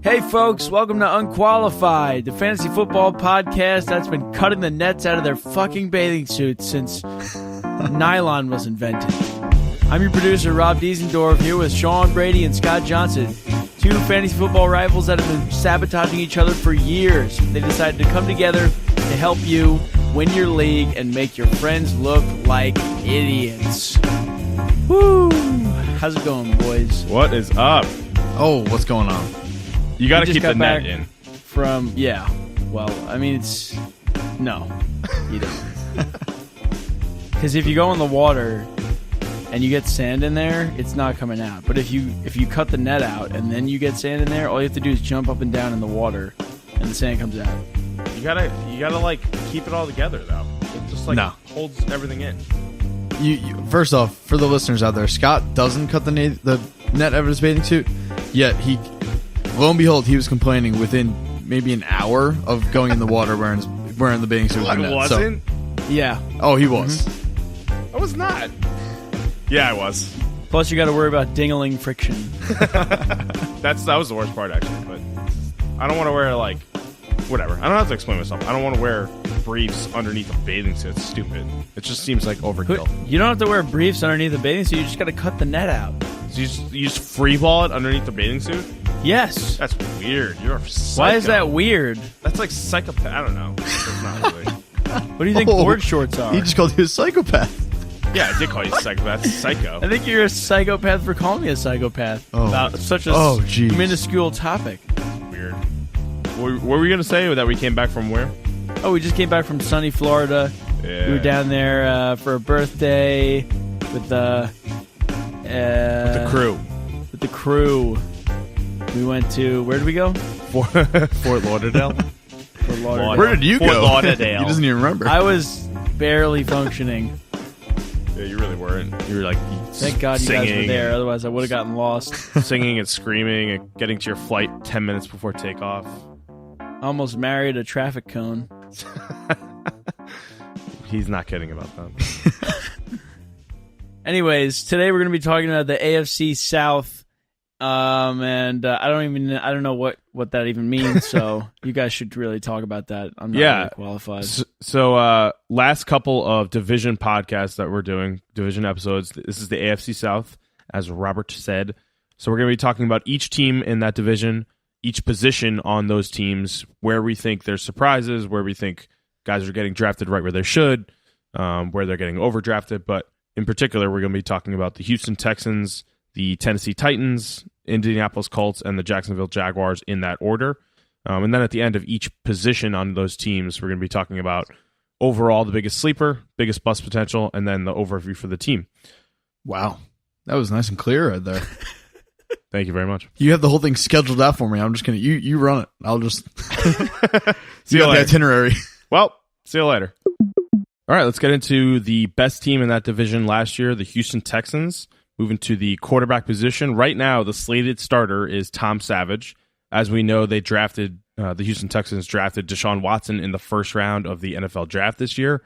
Hey folks, welcome to Unqualified, the fantasy football podcast that's been cutting the nets out of their fucking bathing suits since nylon was invented. I'm your producer, Rob Diesendorf, here with Sean Brady and Scott Johnson, two fantasy football rivals that have been sabotaging each other for years. They decided to come together to help you win your league and make your friends look like idiots. Woo! How's it going, boys? What is up? Oh, what's going on? You got to keep the net in. Well, I mean, no, you don't. Because if you go in the water and you get sand in there, it's not coming out. But if you cut the net out and then you get sand in there, all you have to do is jump up and down in the water, and the sand comes out. You gotta like keep it all together though. It just holds everything in. You first off, for the listeners out there, Scott doesn't cut the net out of his bathing suit. Yet lo and behold, he was complaining within maybe an hour of going in the water wearing the bathing suit. I wasn't. So, yeah. Oh, he was. Mm-hmm. I was not. Yeah, I was. Plus, you got to worry about dingling friction. That was the worst part, actually. But I don't want to wear whatever. I don't have to explain myself. I don't want to wear briefs underneath a bathing suit. It's stupid. It just seems like overkill. You don't have to wear briefs underneath the bathing suit. You just got to cut the net out. So you just free ball it underneath the bathing suit? Yes. That's weird. You're a psycho. Why is that weird? That's like psychopath. I don't know. It's not really. What do you think board shorts are? He just called you a psychopath. Yeah, I did call you a psychopath. Psycho. I think you're a psychopath for calling me a psychopath about such a minuscule topic. Weird. What were we going to say that we came back from where? Oh, we just came back from sunny Florida. Yeah. We were down there for a birthday with the crew. With the crew. We went to, where did we go? Fort Lauderdale. Fort Lauderdale. Where did you Fort go? Lauderdale. He doesn't even remember. I was barely functioning. Yeah, you really weren't. You were like thank God you guys were there, otherwise I would have gotten lost. Singing and screaming and getting to your flight 10 minutes before takeoff. Almost married a traffic cone. He's not kidding about that. Anyways, today we're going to be talking about the AFC South, and I don't know what that even means. So you guys should really talk about that. I'm not really qualified. So last couple of division podcasts that we're doing, division episodes. This is the AFC South, as Robert said. So we're going to be talking about each team in that division, each position on those teams, where we think there's surprises, where we think guys are getting drafted right where they should, where they're getting overdrafted, but in particular, we're going to be talking about the Houston Texans, the Tennessee Titans, Indianapolis Colts, and the Jacksonville Jaguars in that order. And then at the end of each position on those teams, we're going to be talking about overall the biggest sleeper, biggest bust potential, and then the overview for the team. Wow. That was nice and clear right there. Thank you very much. You have the whole thing scheduled out for me. I'm just going to, you run it. I'll just see you later. The itinerary. Well, see you later. All right, let's get into the best team in that division last year, the Houston Texans. Moving to the quarterback position. Right now, the slated starter is Tom Savage. As we know, the Houston Texans drafted Deshaun Watson in the first round of the NFL draft this year,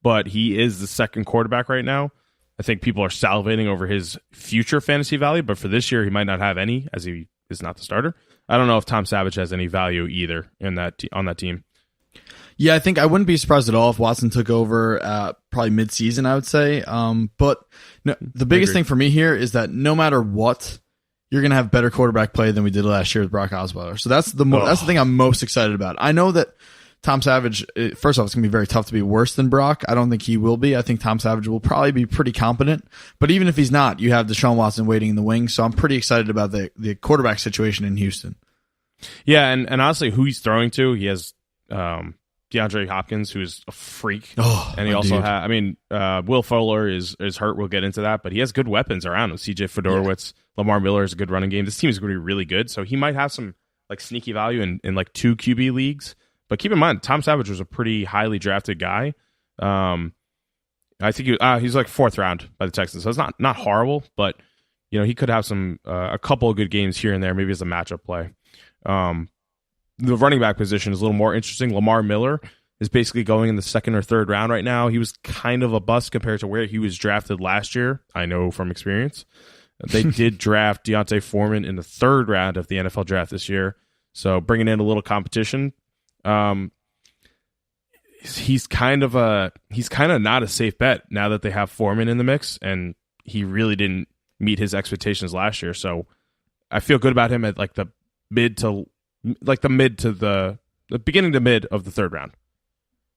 but he is the second quarterback right now. I think people are salivating over his future fantasy value, but for this year, he might not have any, as he is not the starter. I don't know if Tom Savage has any value either on that team. Yeah, I think I wouldn't be surprised at all if Watson took over probably mid-season, I would say. But no, the biggest thing for me here is that no matter what, you're going to have better quarterback play than we did last year with Brock Osweiler. So that's the thing I'm most excited about. I know that Tom Savage, first off, it's going to be very tough to be worse than Brock. I don't think he will be. I think Tom Savage will probably be pretty competent. But even if he's not, you have Deshaun Watson waiting in the wings. So I'm pretty excited about the quarterback situation in Houston. Yeah, and honestly, who he's throwing to, he has DeAndre Hopkins, who's a freak. And he also has, Will Fuller is hurt. We'll get into that. But he has good weapons around him. CJ Fedorowicz, Lamar Miller is a good running game. This team is going to be really good. So he might have some sneaky value in like 2 QB leagues. But keep in mind, Tom Savage was a pretty highly drafted guy. I think he's like 4th round by the Texans. So it's not horrible, but he could have a couple of good games here and there, maybe as a matchup play. The running back position is a little more interesting. Lamar Miller is basically going in the 2nd or 3rd round right now. He was kind of a bust compared to where he was drafted last year. I know from experience. They did draft Deontay Foreman in the 3rd round of the NFL draft this year. So bringing in a little competition. He's kind of not a safe bet now that they have Foreman in the mix, and he really didn't meet his expectations last year. So I feel good about him at like the beginning to mid of the third round.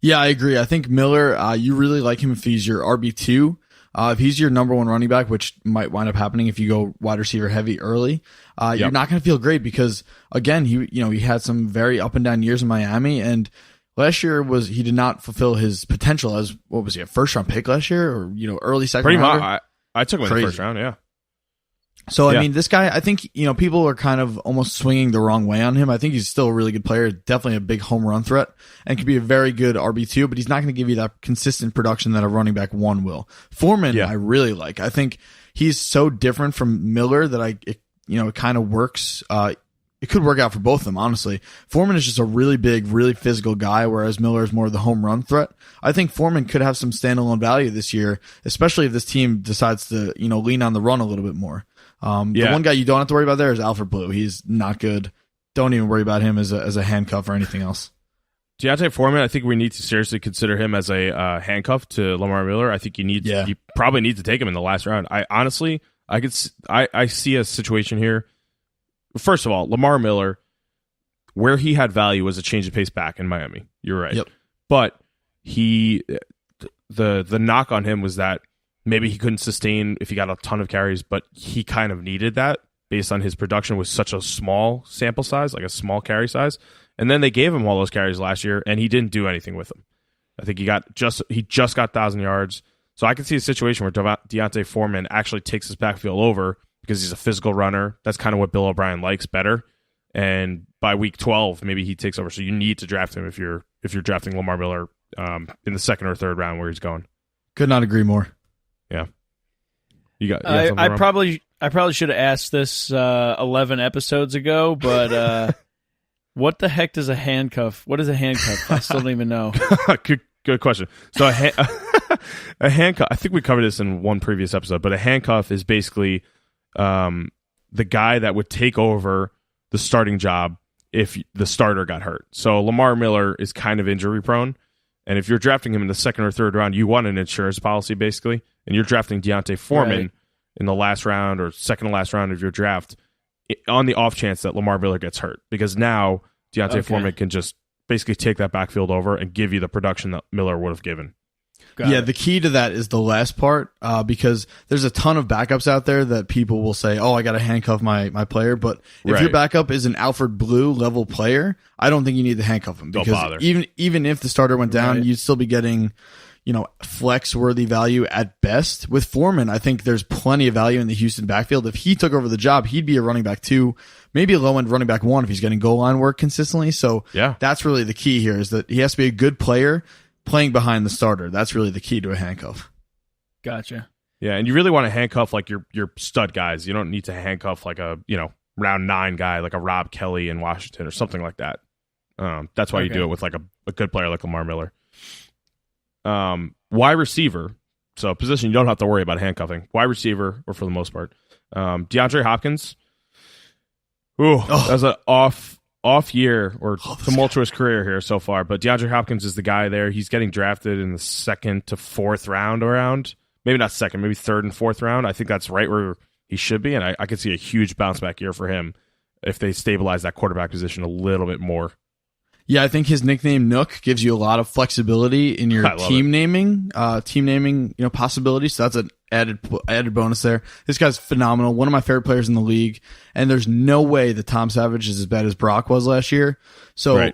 Yeah, I agree. I think Miller, you really like him if he's your RB2. If he's your number one running back, which might wind up happening if you go wide receiver heavy early, you're not going to feel great because, again, he had some very up and down years in Miami, and last year he did not fulfill his potential as, what was he, a first round pick last year, or early second? Pretty rounder? much. I took him in the first round. Yeah. So, I mean, this guy, I think, people are kind of almost swinging the wrong way on him. I think he's still a really good player, definitely a big home run threat, and could be a very good RB2, but he's not going to give you that consistent production that a running back one will. Foreman, I really like. I think he's so different from Miller that it kind of works. It could work out for both of them, honestly. Foreman is just a really big, really physical guy, whereas Miller is more of the home run threat. I think Foreman could have some standalone value this year, especially if this team decides to, lean on the run a little bit more. The one guy you don't have to worry about there is Alfred Blue. He's not good. Don't even worry about him as a handcuff or anything else. Deontay Foreman, I think we need to seriously consider him as a handcuff to Lamar Miller. I think you probably need to take him in the last round. I see a situation here. First of all, Lamar Miller, where he had value was a change of pace back in Miami. You're right. Yep. But the knock on him was that maybe he couldn't sustain if he got a ton of carries, but he kind of needed that based on his production with such a small sample size, like a small carry size. And then they gave him all those carries last year, and he didn't do anything with them. I think he just got 1,000 yards. So I can see a situation where Deontay Foreman actually takes his backfield over because he's a physical runner. That's kind of what Bill O'Brien likes better. And by week 12, maybe he takes over. So you need to draft him if you're drafting Lamar Miller in the second or third round where he's going. Could not agree more. Yeah. I probably should have asked this 11 episodes ago, but what the heck does a handcuff? What is a handcuff? I still don't even know. Good question. So a handcuff, I think we covered this in one previous episode, but a handcuff is basically the guy that would take over the starting job if the starter got hurt. So Lamar Miller is kind of injury prone, and if you're drafting him in the second or third round, you want an insurance policy basically, and you're drafting Deontay Foreman in the last round or second to last round of your draft on the off chance that Lamar Miller gets hurt, because now Deontay Foreman can just basically take that backfield over and give you the production that Miller would have given. The key to that is the last part, because there's a ton of backups out there that people will say, oh, I got to handcuff my player. But if your backup is an Alfred Blue level player, I don't think you need to handcuff him, because even if the starter went down, you'd still be getting, flex worthy value at best. With Foreman, I think there's plenty of value in the Houston backfield. If he took over the job, he'd be a running back 2, maybe a low end running back 1 if he's getting goal line work consistently. So that's really the key here, is that he has to be a good player playing behind the starter. That's really the key to a handcuff. Gotcha. Yeah, and you really want to handcuff like your stud guys. You don't need to handcuff like a round 9 guy like a Rob Kelly in Washington or something like that. That's why you do it with like a good player like Lamar Miller. Wide receiver, so a position you don't have to worry about handcuffing. Wide receiver, or for the most part, DeAndre Hopkins. That was an off year or tumultuous career here so far, but DeAndre Hopkins is the guy there. He's getting drafted in the second to fourth round around. Maybe not second, maybe third and fourth round. I think that's right where he should be, and I could see a huge bounce back year for him if they stabilize that quarterback position a little bit more. Yeah, I think his nickname Nook gives you a lot of flexibility in your team naming possibilities. So that's an added bonus there. This guy's phenomenal. One of my favorite players in the league. And there's no way that Tom Savage is as bad as Brock was last year. So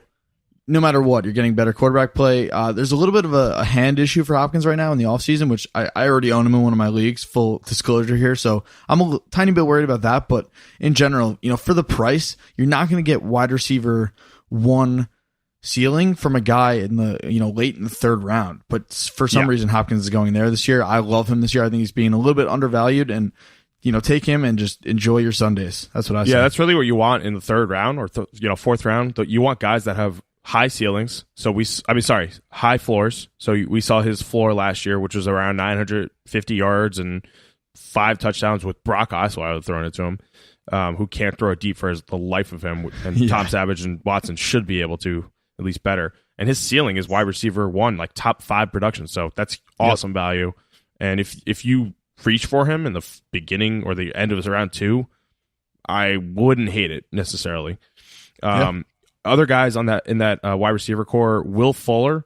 no matter what, you're getting better quarterback play. There's a little bit of a hand issue for Hopkins right now in the offseason, which I already own him in one of my leagues, full disclosure here. So I'm a tiny bit worried about that. But in general, for the price, you're not going to get wide receiver 1 ceiling from a guy in the late in the third round, but for some reason Hopkins is going there this year. I love him this year. I think he's being a little bit undervalued, and take him and just enjoy your Sundays. That's what I say. Yeah, that's really what you want in the third round or fourth round. You want guys that have high ceilings. High floors. So we saw his floor last year, which was around 950 yards and 5 touchdowns with Brock Osweiler throwing it to him. who can't throw it deep for the life of him. And Tom Savage and Watson should be able to, at least better. And his ceiling is wide receiver 1, like top 5 production. So that's awesome value. And if you reach for him in the beginning or the end of round 2, I wouldn't hate it necessarily. Other guys in that wide receiver core, Will Fuller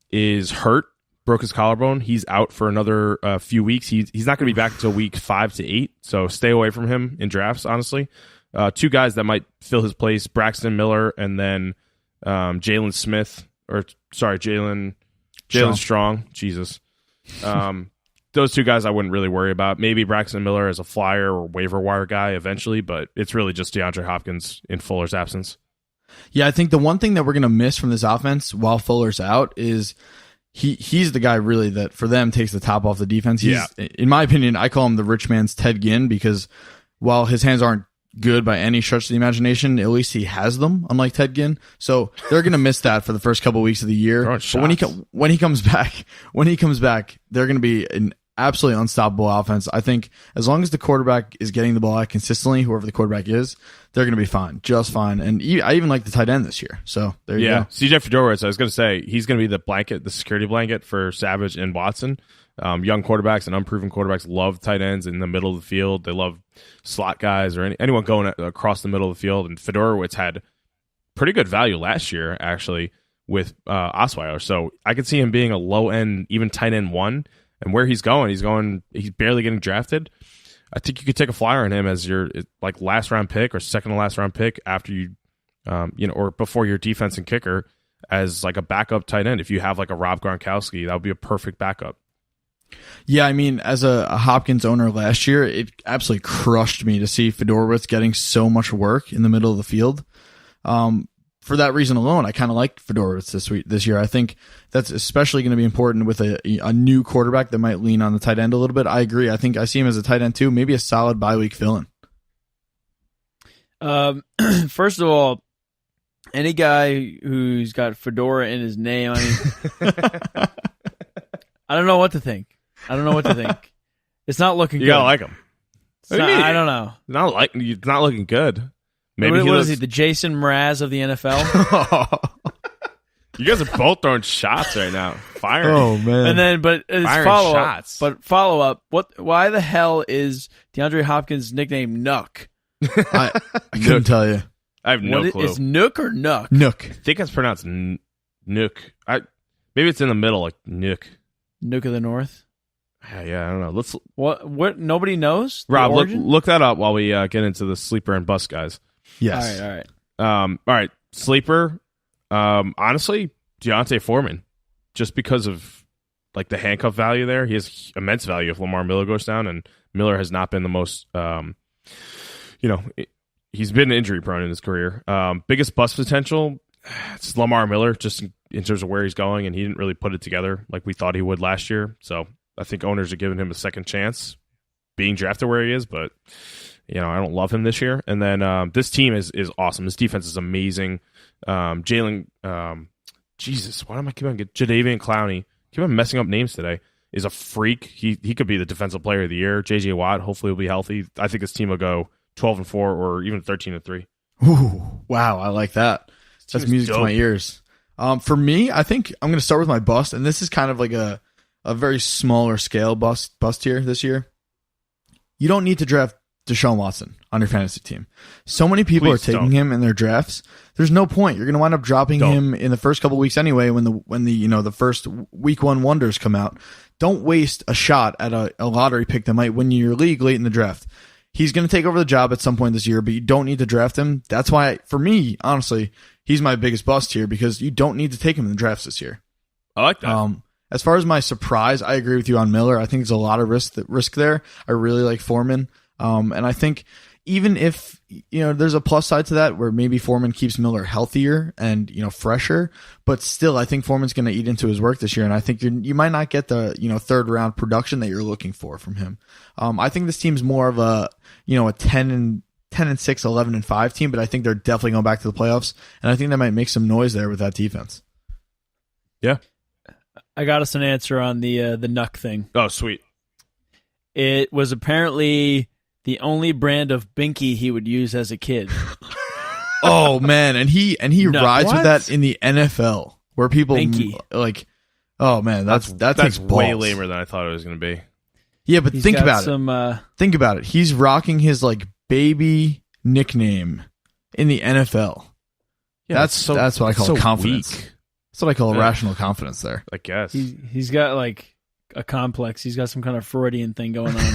is hurt, broke his collarbone. He's out for another few weeks. He's not going to be back until week 5 to 8. So stay away from him in drafts. Honestly, 2 guys that might fill his place: Braxton Miller and then Jalen Strong. Jesus. Those 2 guys I wouldn't really worry about. Maybe Braxton Miller as a flyer or waiver wire guy eventually, but it's really just DeAndre Hopkins in Fuller's absence. Yeah, I think the one thing that we're going to miss from this offense while Fuller's out is he's the guy really that for them takes the top off the defense. In my opinion, I call him the rich man's Ted Ginn, because while his hands aren't good by any stretch of the imagination, at least he has them, unlike Ted Ginn. So they're going to miss that for the first couple of weeks of the year. But when he comes back, they're going to be an absolutely unstoppable offense. I think as long as the quarterback is getting the ball out consistently, whoever the quarterback is, they're going to be fine, just fine. And I even like the tight end this year. So there you go. CJ Fedorowicz, I was going to say, he's going to be the security blanket for Savage and Watson. Young quarterbacks and unproven quarterbacks love tight ends in the middle of the field. They love slot guys or anyone going across the middle of the field. And Fedorowicz had pretty good value last year, actually, with Osweiler. So I could see him being a low end, even tight end 1. And where he's barely getting drafted. I think you could take a flyer on him as your like last round pick or second to last round pick after you, or before your defense and kicker as like a backup tight end. If you have like a Rob Gronkowski, that would be a perfect backup. Yeah, I mean, as a Hopkins owner last year, it absolutely crushed me to see Fedorowicz getting so much work in the middle of the field. For that reason alone, I kind of like Fedorowicz this year. I think that's especially going to be important with a new quarterback that might lean on the tight end a little bit. I agree. I think I see him as a tight end too, maybe a solid bye week fill-in. First of all, any guy who's got Fedora in his name, I mean, I don't know what to think. It's not looking good. You gotta like him. I don't know. It's not looking good. Maybe what is he, the Jason Mraz of the NFL? You guys are both throwing shots right now. Firing. Oh, man. And then, but it's follow up. Why the hell is DeAndre Hopkins' nickname Nook? I couldn't tell you. I have no clue. Is Nook or Nook? Nook. I think it's pronounced Nook. Maybe it's in the middle, like Nook. Nook of the North? Yeah, I don't know. What? Nobody knows? Rob, look that up while we get into the sleeper and bust guys. Yes. All right. Sleeper. Honestly, Deontay Foreman, just because of like the handcuff value there. He has immense value if Lamar Miller goes down, and Miller has not been the most, he's been injury prone in his career. Biggest bust potential, it's Lamar Miller, just in terms of where he's going, and he didn't really put it together like we thought he would last year. So I think owners are giving him a second chance being drafted where he is, but I don't love him this year. And then this team is awesome. This defense is amazing. Jalen, Jesus, why am I keep on Jadeveon Clowney? Keep on messing up names today. Is a freak. He could be the defensive player of the year. JJ Watt hopefully will be healthy. I think this team will go 12-4 or even 13-3. Ooh, wow, I like that. That's music to my ears. For me, I think I'm going to start with my bust, and this is kind of like a very smaller scale bust here this year. You don't need to draft Deshaun Watson on your fantasy team. So many people are taking him in their drafts. There's no point. You're going to wind up dropping him in the first couple weeks anyway when the first week 1 wonders come out. Don't waste a shot at a lottery pick that might win you your league late in the draft. He's going to take over the job at some point this year, but you don't need to draft him. That's why, for me, honestly, he's my biggest bust here because you don't need to take him in the drafts this year. I like that. As far as my surprise, I agree with you on Miller. I think there's a lot of risk there. I really like Foreman. And I think even if, there's a plus side to that where maybe Foreman keeps Miller healthier and, fresher, but still I think Foreman's going to eat into his work this year. And I think you might not get the, third round production that you're looking for from him. I think this team's more of a 10-6, 11-5 team, but I think they're definitely going back to the playoffs. And I think they might make some noise there with that defense. Yeah. I got us an answer on the Nuck thing. Oh, sweet. It was apparently the only brand of Binky he would use as a kid. Oh man, and he rides with that in the NFL, where people Binky. like, oh man, that takes balls. Way lamer than I thought it was going to be. Yeah, but think about it. Think about it. He's rocking his like baby nickname in the NFL. Yeah, that's what I call confidence. Weak. That's what I call rational confidence there. I guess. He's got like a complex. He's got some kind of Freudian thing going on.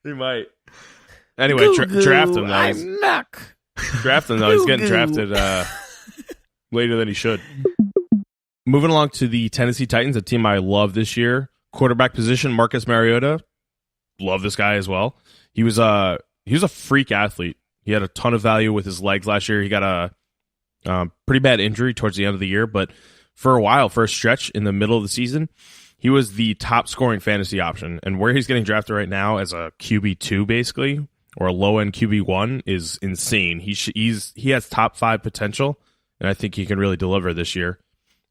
He might. Anyway, draft him though. Draft him though. He's getting drafted later than he should. Moving along to the Tennessee Titans, a team I love this year. Quarterback position, Marcus Mariota. Love this guy as well. He was a freak athlete. He had a ton of value with his legs last year. He got a pretty bad injury towards the end of the year, but for a stretch in the middle of the season, he was the top scoring fantasy option. And where he's getting drafted right now as a QB2 basically, or a low end QB1 is insane. He has top 5 potential, and I think he can really deliver this year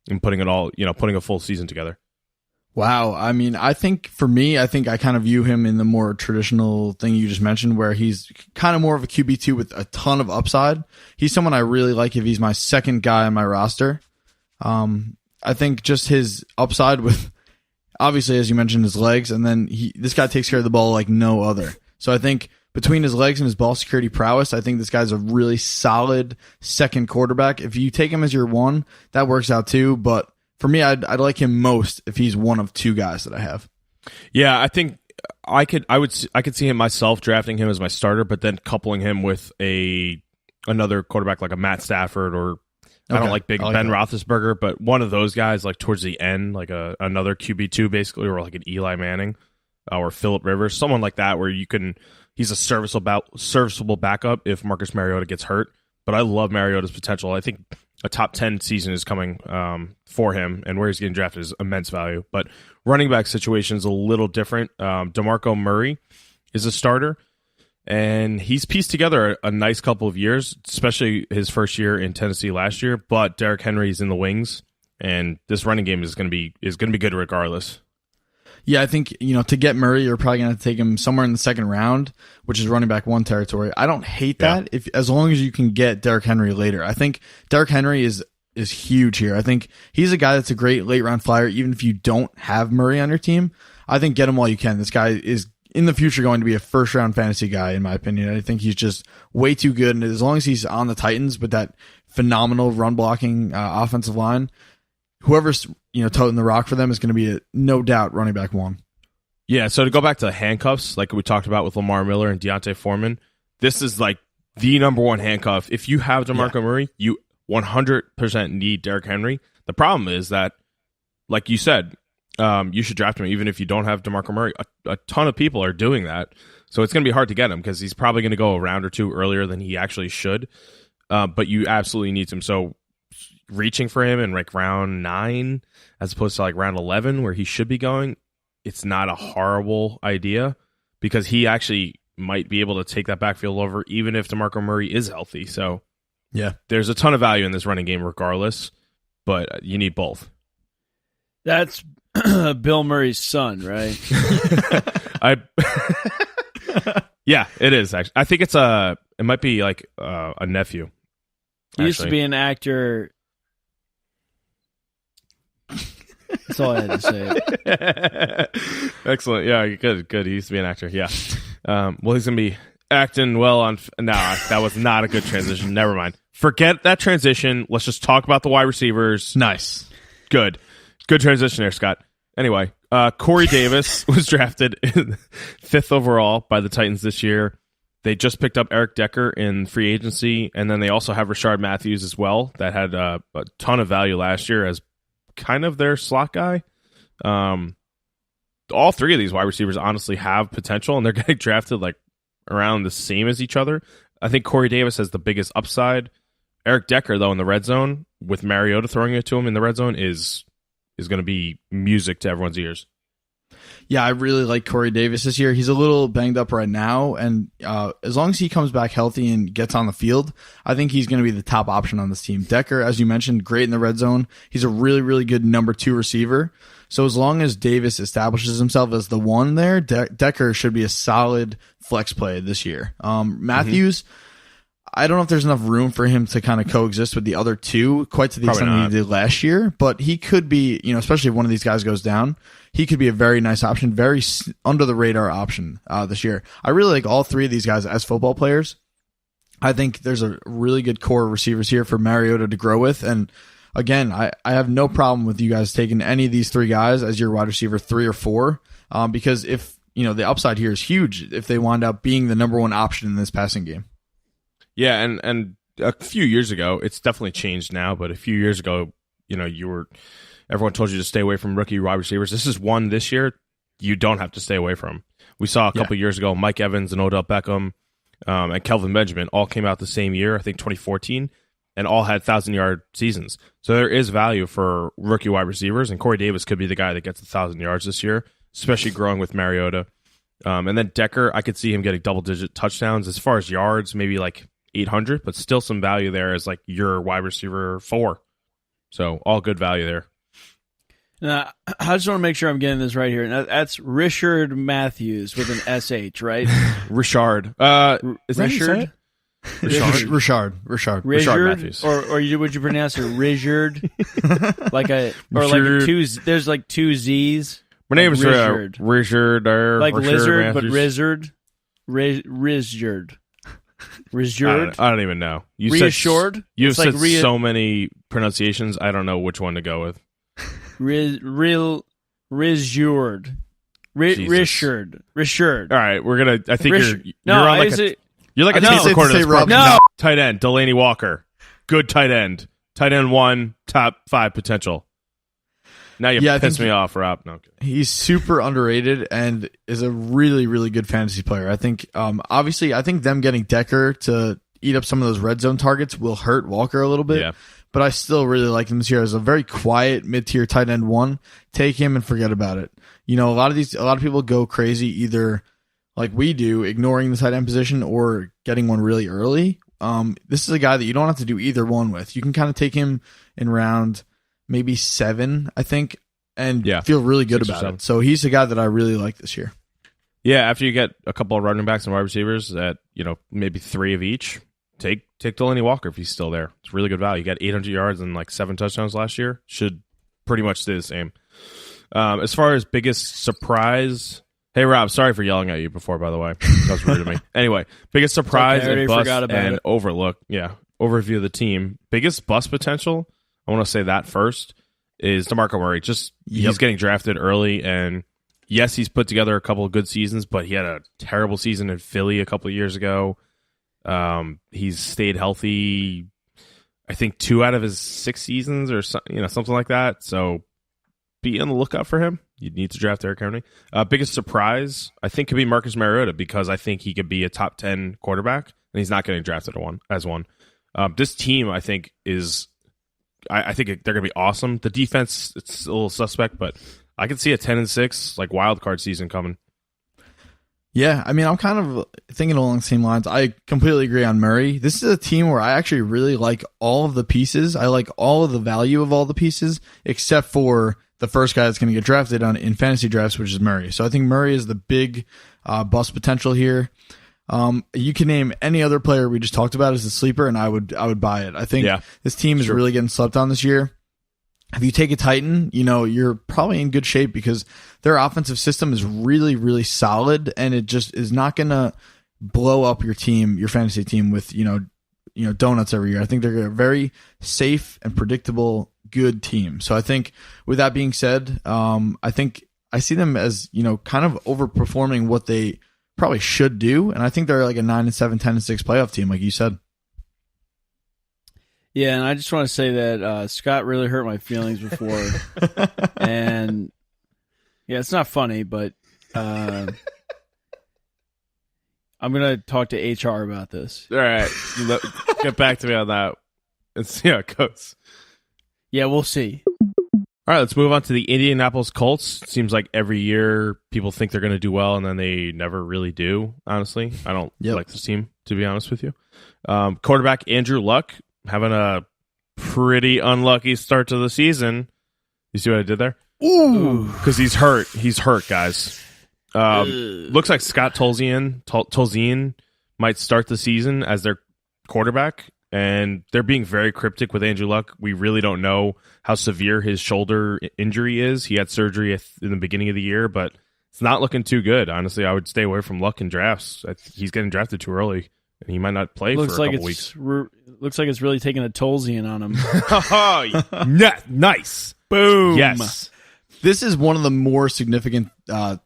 in putting a full season together. Wow. I mean, I think I kind of view him in the more traditional thing you just mentioned, where he's kind of more of a QB2 with a ton of upside. He's someone I really like if he's my second guy on my roster. I think just his upside with, obviously, as you mentioned, his legs, and then this guy takes care of the ball like no other. So I think between his legs and his ball security prowess, I think this guy's a really solid second quarterback. If you take him as your one, that works out too. But for me, I'd like him most if he's one of 2 guys that I have. Yeah, I think I could see him myself drafting him as my starter, but then coupling him with another quarterback like a Matt Stafford or I don't like Ben Roethlisberger, but one of those guys like towards the end, like another QB2 basically, or like an Eli Manning or Phillip Rivers, someone like that where he's a serviceable backup if Marcus Mariota gets hurt. But I love Mariota's potential. I think a top 10 season is coming for him, and where he's getting drafted is immense value. But running back situation is a little different. DeMarco Murray is a starter, and he's pieced together a nice couple of years, especially his first year in Tennessee last year. But Derrick Henry is in the wings, and this running game is going to be good regardless. Yeah, I think, to get Murray, you're probably going to take him somewhere in the second round, which is running back 1 territory. I don't hate that as long as you can get Derrick Henry later. I think Derrick Henry is huge here. I think he's a guy that's a great late round flyer, even if you don't have Murray on your team. I think get him while you can. This guy is in the future going to be a first round fantasy guy, in my opinion. I think he's just way too good. And as long as he's on the Titans with that phenomenal run blocking offensive line, whoever's toting the rock for them is going to be no doubt running back 1. Yeah, so to go back to handcuffs, like we talked about with Lamar Miller and Deontay Foreman, this is like the number 1 handcuff. If you have DeMarco Murray, you 100% need Derrick Henry. The problem is that, like you said, you should draft him even if you don't have DeMarco Murray. A ton of people are doing that, so it's going to be hard to get him because he's probably going to go a round or 2 earlier than he actually should. But you absolutely need him. So reaching for him in like round 9 as opposed to like round 11 where he should be going, it's not a horrible idea because he actually might be able to take that backfield over even if DeMarco Murray is healthy. So yeah, there's a ton of value in this running game regardless, but you need both. That's Bill Murray's son, right? Yeah, it is actually. I think it might be like a nephew. He used to be an actor. That's all I had to say. Excellent. Yeah, good. He used to be an actor. Yeah. Well, he's going to be acting well on... No, that was not a good transition. Never mind. Forget that transition. Let's just talk about the wide receivers. Nice. Good transition there, Scott. Anyway, Corey Davis was drafted 5th overall by the Titans this year. They just picked up Eric Decker in free agency, and then they also have Rashard Matthews as well that had a ton of value last year as kind of their slot guy. All 3 of these wide receivers honestly have potential, and they're getting drafted like around the same as each other. I think Corey Davis has the biggest upside. Eric Decker, though, in the red zone, with Mariota throwing it to him in the red zone, is going to be music to everyone's ears. Yeah, I really like Corey Davis this year. He's a little banged up right now, and as long as he comes back healthy and gets on the field, I think he's going to be the top option on this team. Decker, as you mentioned, great in the red zone. He's a really, really good number 2 receiver. So as long as Davis establishes himself as the one there, Decker should be a solid flex play this year. Matthews, I don't know if there's enough room for him to kind of coexist with the other two quite to the extent that he did last year, but he could be, especially if one of these guys goes down, he could be a very nice option, very under the radar option this year. I really like all 3 of these guys as football players. I think there's a really good core of receivers here for Mariota to grow with. And again, I have no problem with you guys taking any of these 3 guys as your wide receiver 3 or 4, because if, the upside here is huge if they wind up being the number 1 option in this passing game. Yeah, and a few years ago, it's definitely changed now, but a few years ago, everyone told you to stay away from rookie wide receivers. This is one this year you don't have to stay away from. We saw a couple years ago, Mike Evans and Odell Beckham and Kelvin Benjamin all came out the same year, I think 2014, and all had 1,000-yard seasons. So there is value for rookie wide receivers, and Corey Davis could be the guy that gets 1,000 yards this year, especially growing with Mariota. And then Decker, I could see him getting double-digit touchdowns. As far as yards, maybe like 800, but still some value there as like your wide receiver 4. So all good value there. Now, I just want to make sure I'm getting this right here. Now, that's Richard Matthews with an SH, right? Richard. Is that Richard? Richard Matthews. Or would you pronounce it Richard? There's like 2 Z's. My name is Richard. Like lizard, Matthews. but Rizzard. Rizard. I don't even know. Reassured? You've said so many pronunciations, I don't know which one to go with. Rizard. Richard. All right, we're gonna. I think you're like a tape recorder that's broken. No. Tight end, Delaney Walker, good tight end. Tight end 1, top 5 potential. Now you piss me off, Rob. No, okay. He's super underrated and is a really, really good fantasy player. I think, obviously, them getting Decker to eat up some of those red zone targets will hurt Walker a little bit. Yeah. But I still really like him this year as a very quiet mid-tier tight end 1. Take him and forget about it. A lot of people go crazy either like we do, ignoring the tight end position or getting one really early. This is a guy that you don't have to do either one with. You can kind of take him in round maybe 7, I think, and feel really good about it. So he's a guy that I really like this year. Yeah, after you get a couple of running backs and wide receivers at, maybe 3 of each, take Delaney Walker if he's still there. It's really good value. He got 800 yards and like 7 touchdowns last year. Should pretty much stay the same. As far as biggest surprise, hey Rob, sorry for yelling at you before, by the way. That was rude of me. Anyway, biggest surprise and bust and overlook. Yeah, overview of the team. Biggest bust potential, I want to say that first, is DeMarco Murray. He's getting drafted early, and yes, he's put together a couple of good seasons, but he had a terrible season in Philly a couple of years ago. He's stayed healthy, I think 2 out of his 6 seasons or something like that. So be on the lookout for him. You need to draft Derrick Henry. Biggest surprise, I think, could be Marcus Mariota, because I think he could be a top 10 quarterback, and he's not getting drafted as one. This team, I think, I think they're going to be awesome. The defense, it's a little suspect, but I can see a 10-6 like wild card season coming. Yeah, I mean, I'm kind of thinking along the same lines. I completely agree on Murray. This is a team where I actually really like all of the pieces. I like all of the value of all the pieces, except for the first guy that's going to get drafted in fantasy drafts, which is Murray. So I think Murray is the big bust potential here. You can name any other player we just talked about as a sleeper, and I would buy it. I think this team is really getting slept on this year. If you take a Titan, you're probably in good shape because their offensive system is really, really solid, and it just is not going to blow up your team, your fantasy team, with donuts every year. I think they're a very safe and predictable, good team. So I think, with that being said, I think I see them as kind of overperforming what they probably should do, and I think they're like a 9-7, 10-6 playoff team, like you said. Yeah, and I just want to say that Scott really hurt my feelings before, and it's not funny, but I'm gonna talk to HR about this. All right, get back to me on that and see how it goes. Yeah, we'll see. All right, let's move on to the Indianapolis Colts. Seems like every year people think they're going to do well, and then they never really do, honestly. I don't like this team, to be honest with you. Quarterback Andrew Luck having a pretty unlucky start to the season. You see what I did there? Ooh. Because he's hurt. He's hurt, guys. Looks like Scott Tolzien might start the season as their quarterback. And they're being very cryptic with Andrew Luck. We really don't know how severe his shoulder injury is. He had surgery in the beginning of the year, but it's not looking too good. Honestly, I would stay away from Luck in drafts. He's getting drafted too early, and he might not play for a couple weeks. Looks like it's really taking a Tolzien on him. Nice. Boom. Yes. This is one of the more significant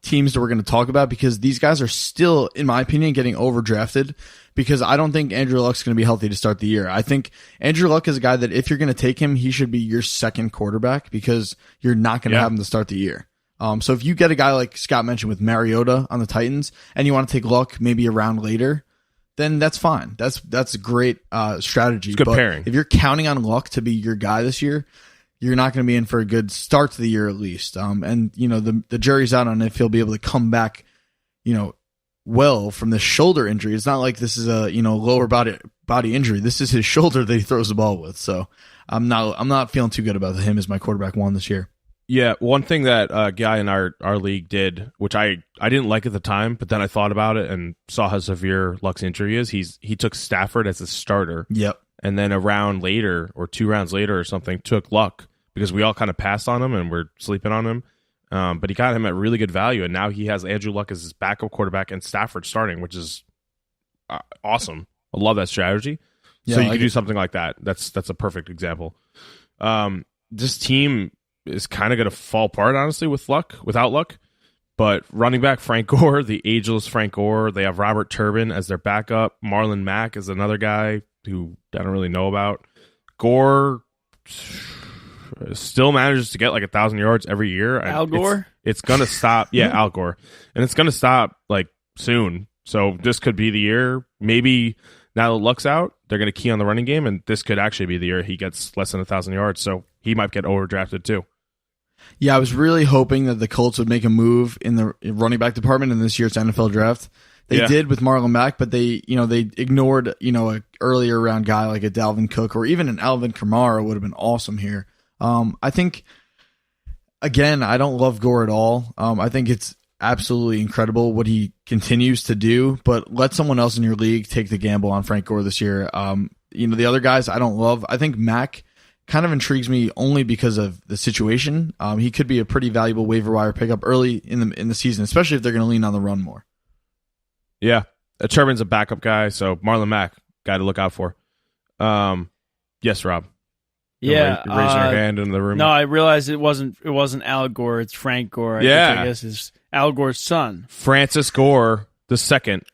teams that we're going to talk about because these guys are still, in my opinion, getting overdrafted because I don't think Andrew Luck's going to be healthy to start the year. I think Andrew Luck is a guy that if you're going to take him, he should be your second quarterback because you're not going to have him to start the year. So if you get a guy like Scott mentioned with Mariota on the Titans and you want to take Luck maybe a round later, then that's fine. That's a great strategy. It's good pairing. If you're counting on Luck to be your guy this year, you're not going to be in for a good start to the year at least. And, the jury's out on if he'll be able to come back, well from this shoulder injury. It's not like this is a, lower body injury. This is his shoulder that he throws the ball with. So I'm not feeling too good about him as my quarterback one this year. Yeah, one thing that a guy in our league did, which I didn't like at the time, but then I thought about it and saw how severe Luck's injury is. He took Stafford as a starter. Yep. And then a round later or 2 rounds later or something took Luck because we all kind of passed on him and we're sleeping on him. But he got him at really good value, and now he has Andrew Luck as his backup quarterback and Stafford starting, which is awesome. I love that strategy. Yeah, so you can do something like that. That's a perfect example. This team is kind of going to fall apart, honestly, without Luck. But running back Frank Gore, the ageless Frank Gore, they have Robert Turbin as their backup. Marlon Mack is another guy who I don't really know about. Gore still manages to get like 1,000 yards every year. Al Gore? It's going to stop. Yeah, Al Gore. And it's going to stop like soon. So this could be the year. Maybe now that Luck's out, they're going to key on the running game, and this could actually be the year he gets less than 1,000 yards. So he might get overdrafted too. Yeah, I was really hoping that the Colts would make a move in the running back department in this year's NFL draft. They did with Marlon Mack, but they ignored, a earlier round guy like a Dalvin Cook or even an Alvin Kamara would have been awesome here. I think, again, I don't love Gore at all. I think it's absolutely incredible what he continues to do, but let someone else in your league take the gamble on Frank Gore this year. The other guys I don't love. I think Mack kind of intrigues me only because of the situation. He could be a pretty valuable waiver wire pickup early in the season, especially if they're going to lean on the run more. Yeah, Turbin's a backup guy, so Marlon Mack, guy to look out for. Yes, Rob. Yeah, raising your hand in the room. No, I realized it wasn't Al Gore. It's Frank Gore. I guess is Al Gore's son, Francis Gore the second.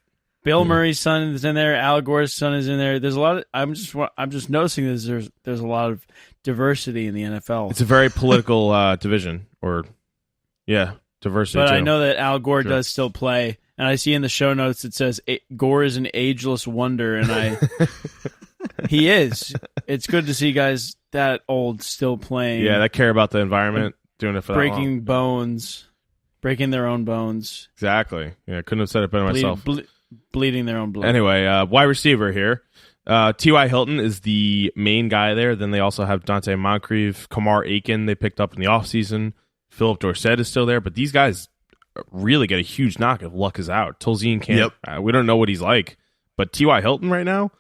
Bill Murray's son is in there. Al Gore's son is in there. There's a lot of. I'm just noticing there's a lot of diversity in the NFL. It's a very political division, diversity. But too. I know that Al Gore does still play, and I see in the show notes it says Gore is an ageless wonder, and he is. It's good to see guys that old still playing. Yeah, that care about the environment, doing it for breaking bones, breaking their own bones. Exactly. Yeah, couldn't have said it better myself. Bleeding their own blood. Anyway, wide receiver here. T.Y. Hilton is the main guy there. Then they also have Dante Moncrief, Kamar Aiken they picked up in the offseason. Philip Dorsett is still there. But these guys really get a huge knock if Luck is out. Tolzien can't. We don't know what he's like. But T.Y. Hilton right now,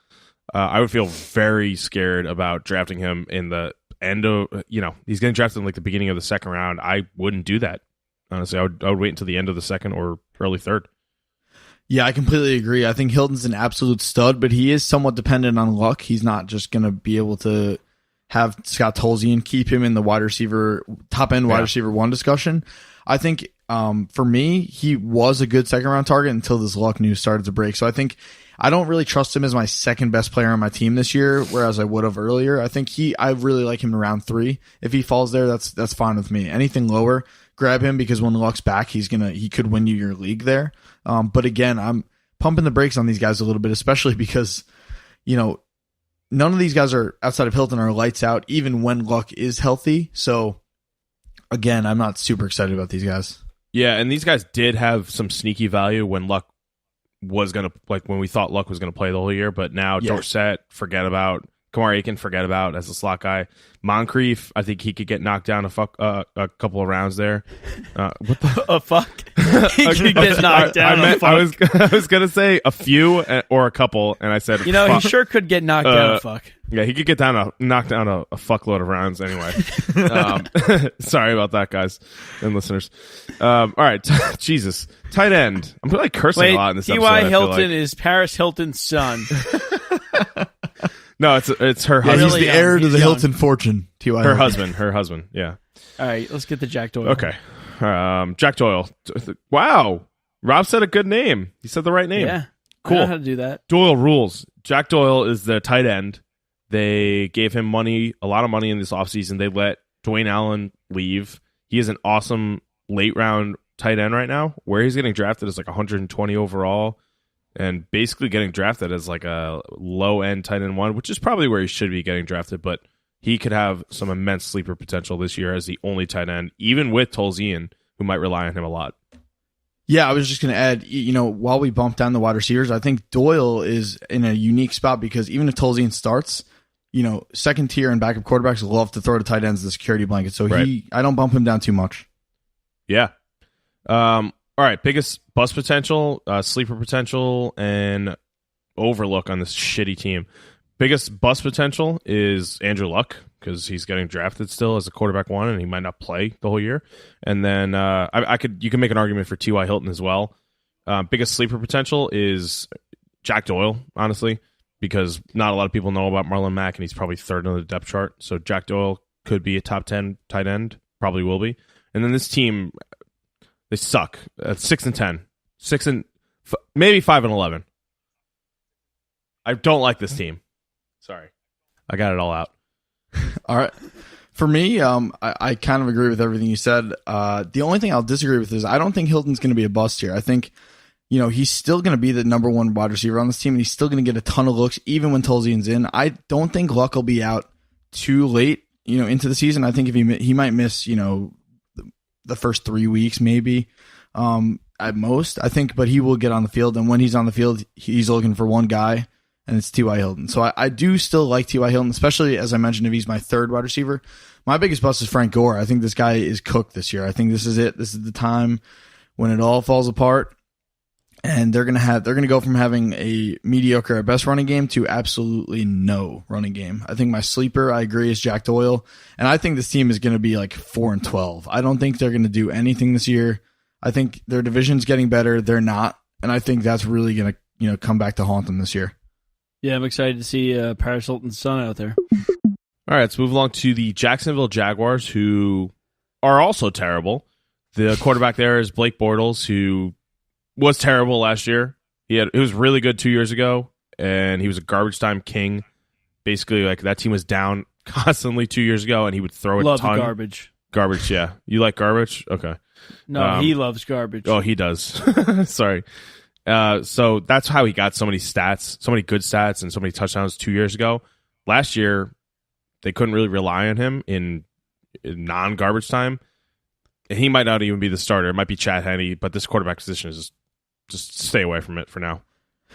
I would feel very scared about drafting him in the end of, he's getting drafted in like the beginning of the second round. I wouldn't do that. Honestly, I would wait until the end of the second or early third. Yeah, I completely agree. I think Hilton's an absolute stud, but he is somewhat dependent on Luck. He's not just going to be able to have Scott Tolzien keep him in the top-end wide receiver one discussion. I think for me, he was a good second-round target until this Luck news started to break. So I think I don't really trust him as my second-best player on my team this year, whereas I would have earlier. I think I really like him in round 3. If he falls there, that's fine with me. Anything lower, grab him because when Luck's back, he could win you your league there. But again, I'm pumping the brakes on these guys a little bit, especially because, none of these guys are outside of Hilton are lights out, even when Luck is healthy. So again, I'm not super excited about these guys. Yeah, and these guys did have some sneaky value when Luck was going to, like when we thought Luck was going to play the whole year, but now Dorsett, forget about. Kamar Aiken, forget about as a slot guy. Moncrief, I think he could get knocked down a couple of rounds there. What the a fuck? He could get knocked down. I was gonna say a few or a couple, and I said he sure could get knocked down. A fuck. Yeah, he could get knocked down a fuckload of rounds anyway. Sorry about that, guys and listeners. All right, Jesus, tight end. I'm like cursing a lot in this episode. T.Y. Hilton is Paris Hilton's son. No, it's her husband. Yeah, he's really the young. heir to He's the young. Hilton fortune. T.Y. Her Hilton. husband. Yeah. All right, let's get to Jack Doyle. Okay. Jack Doyle. Wow. Rob said a good name. He said the right name. Yeah. Cool. I know how to do that. Doyle rules. Jack Doyle is the tight end. They gave him a lot of money in this offseason. They let Dwayne Allen leave. He is an awesome late round tight end right now. Where he's getting drafted is like 120 overall. And basically getting drafted as like a low-end tight end one, which is probably where he should be getting drafted, but he could have some immense sleeper potential this year as the only tight end, even with Tolzien, who might rely on him a lot. Yeah, I was just going to add, while we bump down the wide receivers, I think Doyle is in a unique spot because even if Tolzien starts, second tier and backup quarterbacks love to throw to tight ends as a security blanket. So I don't bump him down too much. Yeah. All right, biggest bust potential, sleeper potential, and overlook on this shitty team. Biggest bust potential is Andrew Luck because he's getting drafted still as a quarterback one, and he might not play the whole year. And then you can make an argument for T.Y. Hilton as well. Biggest sleeper potential is Jack Doyle, honestly, because not a lot of people know about Marlon Mack, and he's probably third on the depth chart. So Jack Doyle could be a top 10 tight end, probably will be. And then this team, they suck at 6-10, maybe 5-11. I don't like this team. Sorry, I got it all out. All right, for me, I kind of agree with everything you said. The only thing I'll disagree with is I don't think Hilton's going to be a bust here. I think he's still going to be the number one wide receiver on this team, and he's still going to get a ton of looks even when Tolzien's in. I don't think Luck will be out too late, into the season. I think if he might miss, the first 3 weeks maybe at most, I think, but he will get on the field, and when he's on the field, he's looking for one guy, and it's T.Y. Hilton. So I do still like T.Y. Hilton, especially, as I mentioned, if he's my third wide receiver. My biggest bust is Frank Gore. I think this guy is cooked this year. I think this is it. This is the time when it all falls apart, and they're gonna go from having a mediocre at best running game to absolutely no running game. I think my sleeper, I agree, is Jack Doyle, and I think this team is going to be like 4-12. I don't think they're going to do anything this year. I think their division's getting better. They're not, and I think that's really going to come back to haunt them this year. Yeah, I'm excited to see Paris Hilton's son out there. All right, let's move along to the Jacksonville Jaguars, who are also terrible. The quarterback there is Blake Bortles, who was terrible last year. He was really good 2 years ago, and he was a garbage time king. Basically, like that team was down constantly 2 years ago, and he would throw a ton. Garbage. Garbage, yeah. You like garbage? Okay. No, he loves garbage. Oh, he does. Sorry. So that's how he got so many stats, so many good stats, and so many touchdowns 2 years ago. Last year, they couldn't really rely on him in non-garbage time. And he might not even be the starter. It might be Chad Henne, but this quarterback position is just stay away from it for now.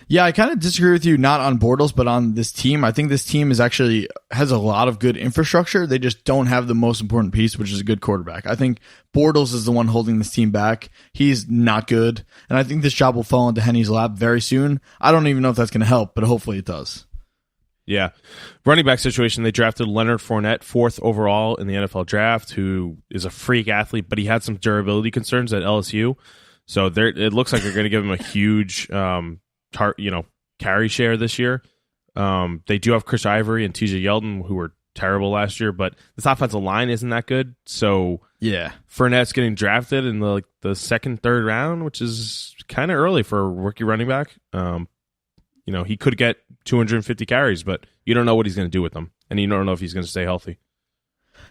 Yeah, I kind of disagree with you, not on Bortles, but on this team. I think this team has a lot of good infrastructure. They just don't have the most important piece, which is a good quarterback. I think Bortles is the one holding this team back. He's not good, and I think this job will fall into Henne's lap very soon. I don't even know if that's going to help, but hopefully it does. Yeah. Running back situation, they drafted Leonard Fournette 4th overall in the NFL draft, who is a freak athlete, but he had some durability concerns at LSU. So it looks like they're going to give him a huge carry share this year. They do have Chris Ivory and TJ Yeldon, who were terrible last year, but this offensive line isn't that good. So yeah, Fournette's getting drafted in the second, third round, which is kind of early for a rookie running back. He could get 250 carries, but you don't know what he's going to do with them, and you don't know if he's going to stay healthy.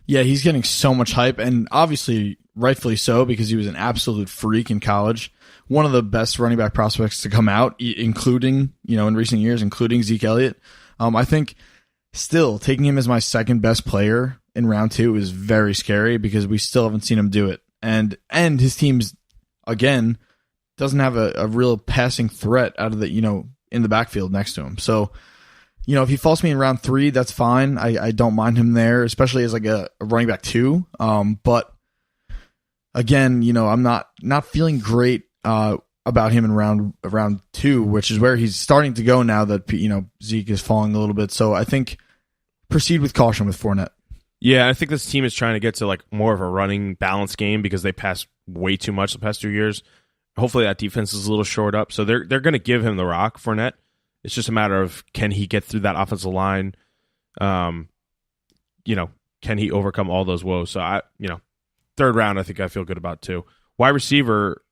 Yeah, he's getting so much hype, and obviously rightfully so, because he was an absolute freak in college. One of the best running back prospects to come out, including, in recent years, including Zeke Elliott. I think still taking him as my second best player in round 2 is very scary because we still haven't seen him do it. And his team's, again, doesn't have a real passing threat out of the, in the backfield next to him. So, if he falls me in round 3, that's fine. I don't mind him there, especially as like a running back 2. But again, I'm not feeling great about him in round 2, which is where he's starting to go now that Zeke is falling a little bit. So I think proceed with caution with Fournette. Yeah, I think this team is trying to get to like more of a running balance game because they pass way too much the past 2 years. Hopefully that defense is a little shored up, so they're going to give him the rock, Fournette. It's just a matter of can he get through that offensive line? Can he overcome all those woes? So third round, I think I feel good about too. Wide receiver,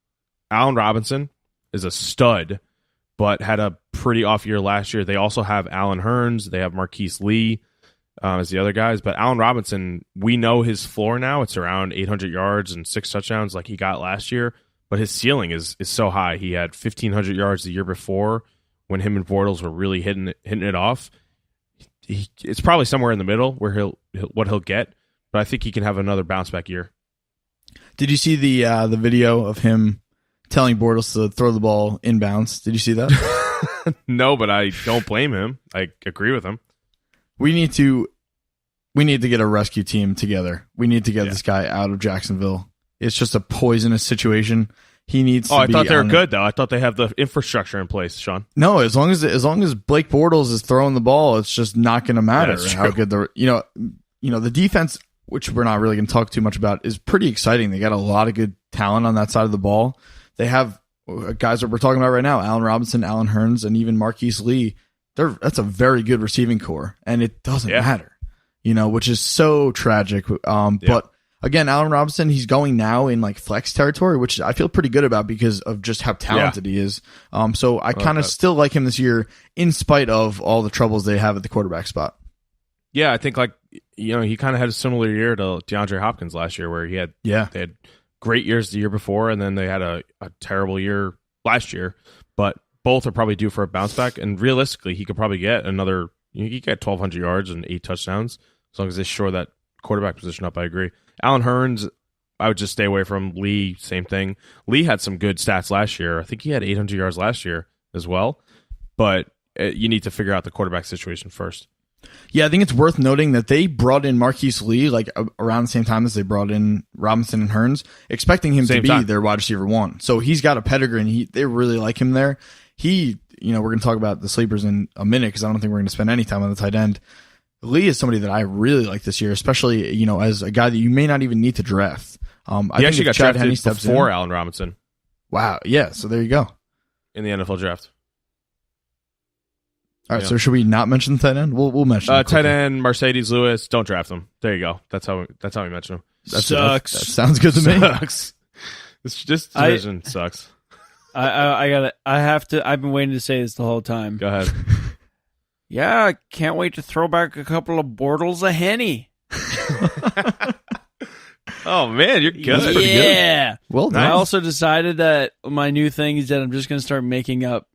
Allen Robinson is a stud, but had a pretty off year last year. They also have Allen Hurns. They have Marquise Lee as the other guys. But Allen Robinson, we know his floor now. It's around 800 yards and 6 touchdowns like he got last year. But his ceiling is so high. He had 1,500 yards the year before when him and Bortles were really hitting it off. It's probably somewhere in the middle where he'll get. But I think he can have another bounce back year. Did you see the video of him telling Bortles to throw the ball inbounds? Did you see that? No, but I don't blame him. I agree with him. We need to get a rescue team together. We need to get this guy out of Jacksonville. It's just a poisonous situation. He needs to be. I thought they were good though. I thought they have the infrastructure in place, Sean. No, as long as Blake Bortles is throwing the ball, it's just not going to matter how good the defense, which we're not really going to talk too much about, is pretty exciting. They got a lot of good talent on that side of the ball. They have guys that we're talking about right now, Allen Robinson, Allen Hurns, and even Marquise Lee. That's a very good receiving core, and it doesn't matter, which is so tragic. But again, Allen Robinson, he's going now in like flex territory, which I feel pretty good about because of just how talented he is. So I kind of still like him this year in spite of all the troubles they have at the quarterback spot. Yeah, I think he kind of had a similar year to DeAndre Hopkins last year where they had great years the year before and then they had a terrible year last year. But both are probably due for a bounce back, and realistically, he could probably get another. He could get 1,200 yards and 8 touchdowns as long as they shore that quarterback position up. I agree. Allen Hurns, I would just stay away from. Lee, same thing. Lee had some good stats last year. I think he had 800 yards last year as well. But you need to figure out the quarterback situation first. Yeah, I think it's worth noting that they brought in Marquise Lee like around the same time as they brought in Robinson and Hurns, expecting him to be their wide receiver 1. So he's got a pedigree, and they really like him there. We're going to talk about the sleepers in a minute because I don't think we're going to spend any time on the tight end. Lee is somebody that I really like this year, especially as a guy that you may not even need to draft. He actually got drafted before Allen Robinson. Wow, yeah. So there you go. In the NFL draft. All right, so should we not mention the tight end? We'll mention tight end Mercedes Lewis. Don't draft him. There you go. That's how we mention him. Sucks. That sounds good to me. Sucks. This division sucks. I've been waiting to say this the whole time. Go ahead. Yeah, I can't wait to throw back a couple of Bortles a Henny. Oh man, you're good. That's pretty good. Well done. I also decided that my new thing is that I'm just going to start making up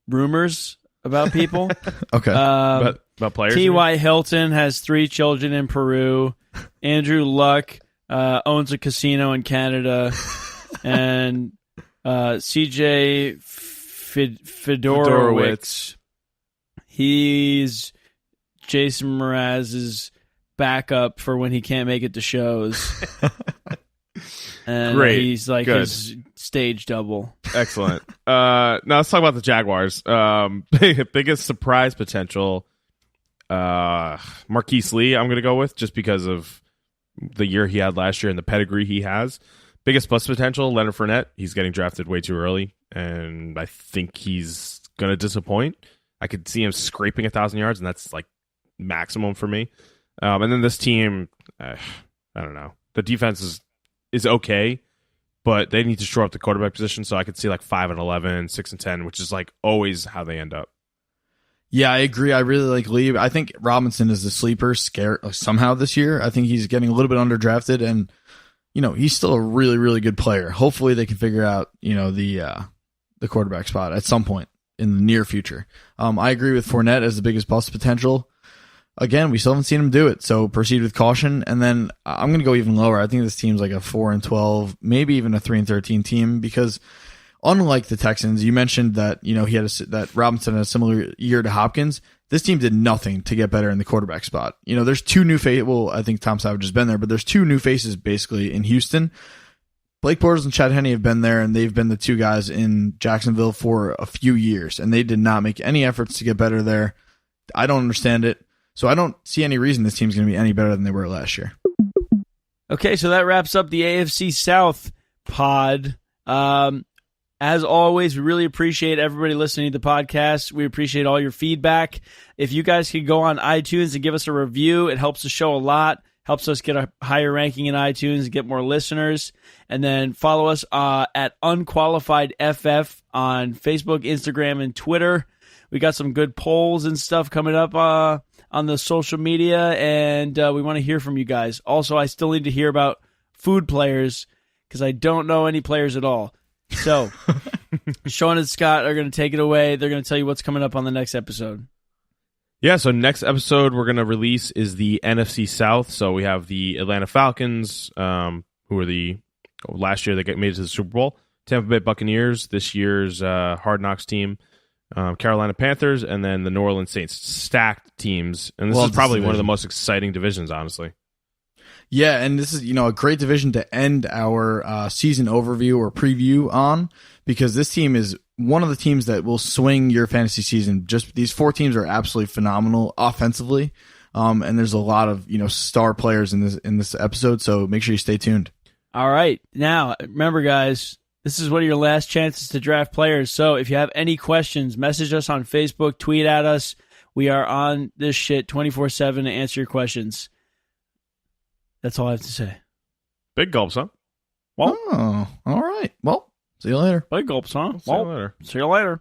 rumors about people. Okay. About players? T.Y. Hilton has 3 children in Peru. Andrew Luck owns a casino in Canada. And C.J. Fedorowicz, he's Jason Mraz's backup for when he can't make it to shows. And great. He's like his stage double. Excellent. Now let's talk about the Jaguars. Biggest surprise potential, Marquise Lee, I'm going to go with just because of the year he had last year and the pedigree he has. Biggest bust potential, Leonard Fournette. He's getting drafted way too early, and I think he's going to disappoint. I could see him scraping 1,000 yards, and that's like maximum for me. And then this team, I don't know. The defense is okay, but they need to shore up the quarterback position, so I could see like 5-11, 6-10, which is like always how they end up. Yeah, I agree. I really like Lee. I think Robinson is the sleeper somehow this year. I think he's getting a little bit underdrafted, and he's still a really, really good player. Hopefully they can figure out, the quarterback spot at some point in the near future. I agree with Fournette as the biggest bust potential. again, we still haven't seen them do it. So proceed with caution. And then I'm going to go even lower. I think this team's like a 4-12, maybe even a 3-13 team, because unlike the Texans, you mentioned that, he had that Robinson had a similar year to Hopkins. This team did nothing to get better in the quarterback spot. There's two new faces. Well, I think Tom Savage has been there, but there's two new faces basically in Houston. Blake Bortles and Chad Henne have been there, and they've been the two guys in Jacksonville for a few years, and they did not make any efforts to get better there. I don't understand it. So I don't see any reason this team's going to be any better than they were last year. Okay, so that wraps up the AFC South pod. As always, we really appreciate everybody listening to the podcast. We appreciate all your feedback. If you guys could go on iTunes and give us a review, it helps the show a lot. Helps us get a higher ranking in iTunes and get more listeners. And then follow us at Unqualified FF on Facebook, Instagram, and Twitter. We got some good polls and stuff coming up on the social media, and we want to hear from you guys. Also, I still need to hear about food players because I don't know any players at all. So, Sean and Scott are going to take it away. They're going to tell you what's coming up on the next episode. Yeah, so next episode we're going to release is the NFC South. So we have the Atlanta Falcons, who were last year they made it to the Super Bowl. Tampa Bay Buccaneers, this year's Hard Knocks team. Carolina Panthers, and then the New Orleans Saints. Stacked teams. And this is probably one of the most exciting divisions, honestly. Yeah, and this is, a great division to end our season overview or preview on, because this team is one of the teams that will swing your fantasy season. Just these four teams are absolutely phenomenal offensively, and there's a lot of star players in this episode. So make sure you stay tuned. All right, now remember, guys, this is one of your last chances to draft players. So if you have any questions, message us on Facebook, tweet at us. We are on this shit 24/7 to answer your questions. That's all I have to say. Big gulps, huh? Well, all right. Well, see you later. Big gulps, huh? See you later. See you later.